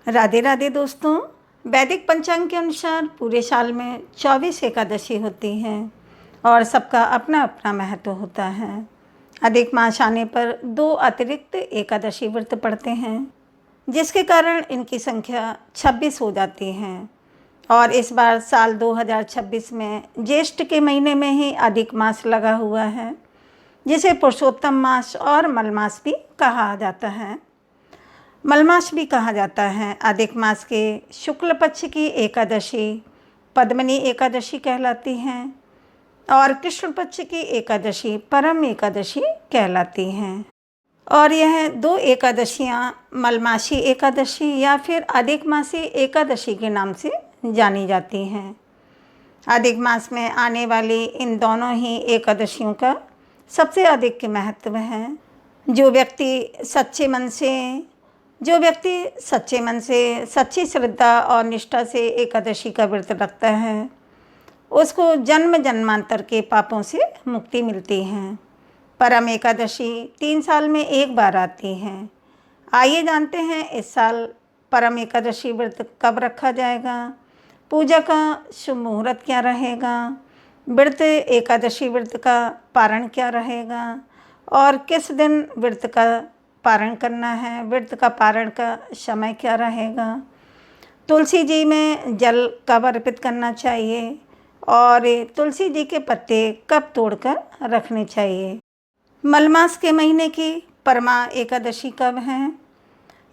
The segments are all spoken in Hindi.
राधे राधे दोस्तों। वैदिक पंचांग के अनुसार पूरे साल में 24 एकादशी होती हैं और सबका अपना अपना महत्व होता है। अधिक मास आने पर 2 अतिरिक्त एकादशी व्रत पड़ते हैं, जिसके कारण इनकी संख्या 26 हो जाती है। और इस बार साल 2026 में ज्येष्ठ के महीने में ही अधिक मास लगा हुआ है, जिसे पुरुषोत्तम मास और मलमास भी कहा जाता है। मलमास भी कहा जाता है। अधिक मास के शुक्ल पक्ष की एकादशी पद्मिनी एकादशी कहलाती हैं और कृष्ण पक्ष की एकादशी परम एकादशी कहलाती हैं। और यह 2 एकादशियां मलमासी एकादशी या फिर अधिक मासी एकादशी के नाम से जानी जाती हैं। अधिक मास में आने वाली इन दोनों ही एकादशियों का सबसे अधिक महत्व है। जो व्यक्ति सच्चे मन से सच्ची श्रद्धा और निष्ठा से एकादशी का व्रत रखता है, उसको जन्म जन्मांतर के पापों से मुक्ति मिलती है। परम एकादशी 3 साल में एक बार आती है। आइए जानते हैं इस साल परम एकादशी व्रत कब रखा जाएगा, पूजा का शुभ मुहूर्त क्या रहेगा, एकादशी व्रत का पारण क्या रहेगा और किस दिन व्रत का पारण करना है, व्रत का पारण का समय क्या रहेगा, तुलसी जी में जल कब अर्पित करना चाहिए और तुलसी जी के पत्ते कब तोड़कर रखने चाहिए। मलमास के महीने की परमा एकादशी कब है?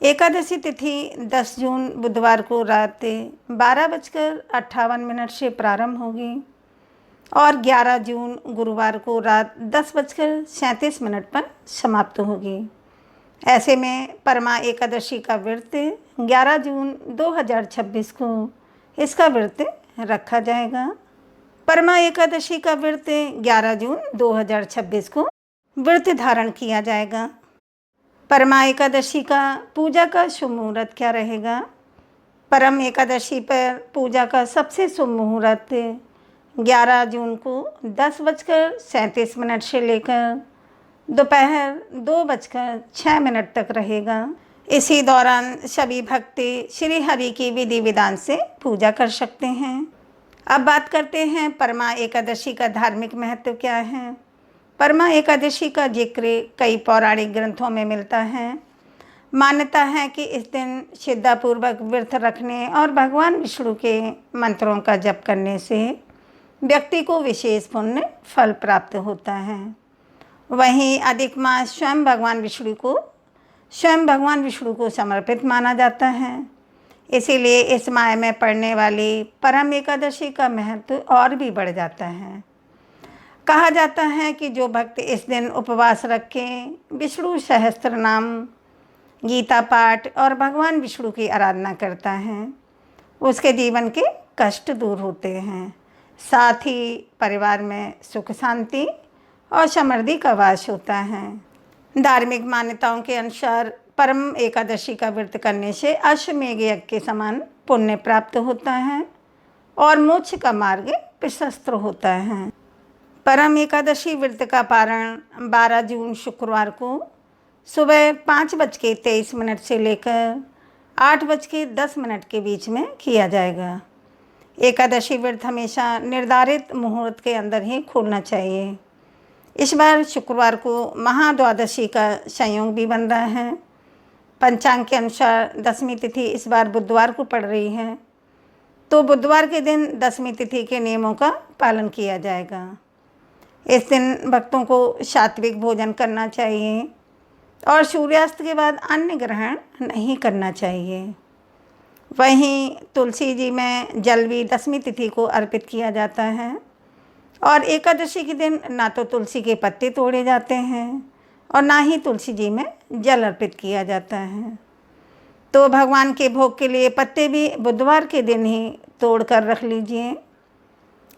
एकादशी तिथि 10 जून बुधवार को रात 12:58 से प्रारंभ होगी और 11 जून गुरुवार को रात 10:37 पर समाप्त होगी। ऐसे में परमा एकादशी का व्रत 11 जून 2026 को इसका व्रत रखा जाएगा। परमा एकादशी का व्रत 11 जून 2026 को व्रत धारण किया जाएगा। परमा एकादशी का पूजा का शुभ मुहूर्त क्या रहेगा? परम एकादशी पर पूजा का सबसे शुभ मुहूर्त 11 जून को 10:37 से लेकर दोपहर 2:06 तक रहेगा। इसी दौरान सभी भक्त श्री हरि की विधि विधान से पूजा कर सकते हैं। अब बात करते हैं परमा एकादशी का धार्मिक महत्व क्या है। परमा एकादशी का जिक्र कई पौराणिक ग्रंथों में मिलता है। मान्यता है कि इस दिन श्रद्धापूर्वक व्रत रखने और भगवान विष्णु के मंत्रों का जप करने से व्यक्ति को विशेष पुण्य फल प्राप्त होता है। वहीं अधिक मास स्वयं भगवान विष्णु को समर्पित माना जाता है। इसीलिए इस माह में पड़ने वाली परम एकादशी का महत्व और भी बढ़ जाता है। कहा जाता है कि जो भक्त इस दिन उपवास रखे विष्णु सहस्त्र नाम, गीता पाठ और भगवान विष्णु की आराधना करता है, उसके जीवन के कष्ट दूर होते हैं। साथ ही परिवार में सुख शांति और समृद्धि का वास होता है। धार्मिक मान्यताओं के अनुसार परम एकादशी का व्रत करने से अश्वमेध यज्ञ के समान पुण्य प्राप्त होता है और मोक्ष का मार्ग प्रशस्त होता है। परम एकादशी व्रत का पारण 12 जून शुक्रवार को सुबह 5:23 से लेकर 8:10 के बीच में किया जाएगा। एकादशी व्रत हमेशा निर्धारित मुहूर्त के अंदर ही खोलना चाहिए। इस बार शुक्रवार को महाद्वादशी का संयोग भी बन रहा है। पंचांग के अनुसार 10वीं तिथि इस बार बुधवार को पड़ रही है, तो बुधवार के दिन 10वीं तिथि के नियमों का पालन किया जाएगा। इस दिन भक्तों को सात्विक भोजन करना चाहिए और सूर्यास्त के बाद अन्न ग्रहण नहीं करना चाहिए। वहीं तुलसी जी में जल भी 10वीं तिथि को अर्पित किया जाता है और एकादशी के दिन ना तो तुलसी के पत्ते तोड़े जाते हैं और ना ही तुलसी जी में जल अर्पित किया जाता है। तो भगवान के भोग के लिए पत्ते भी बुधवार के दिन ही तोड़ कर रख लीजिए।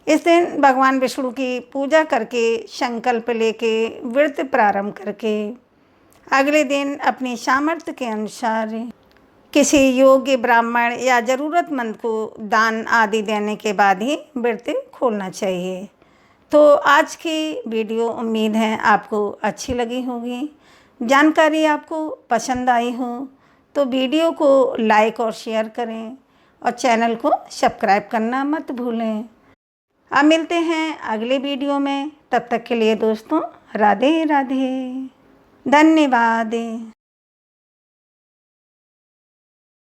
इस दिन भगवान विष्णु की पूजा करके संकल्प लेके व्रत प्रारंभ करके अगले दिन अपनी सामर्थ्य के अनुसार किसी योग्य ब्राह्मण या ज़रूरतमंद को दान आदि देने के बाद ही व्रत खोलना चाहिए। तो आज की वीडियो उम्मीद है आपको अच्छी लगी होगी, जानकारी आपको पसंद आई हो। तो वीडियो को लाइक और शेयर करें और चैनल को सब्सक्राइब करना मत भूलें। अब मिलते हैं अगले वीडियो में, तब तक के लिए दोस्तों राधे राधे, धन्यवाद।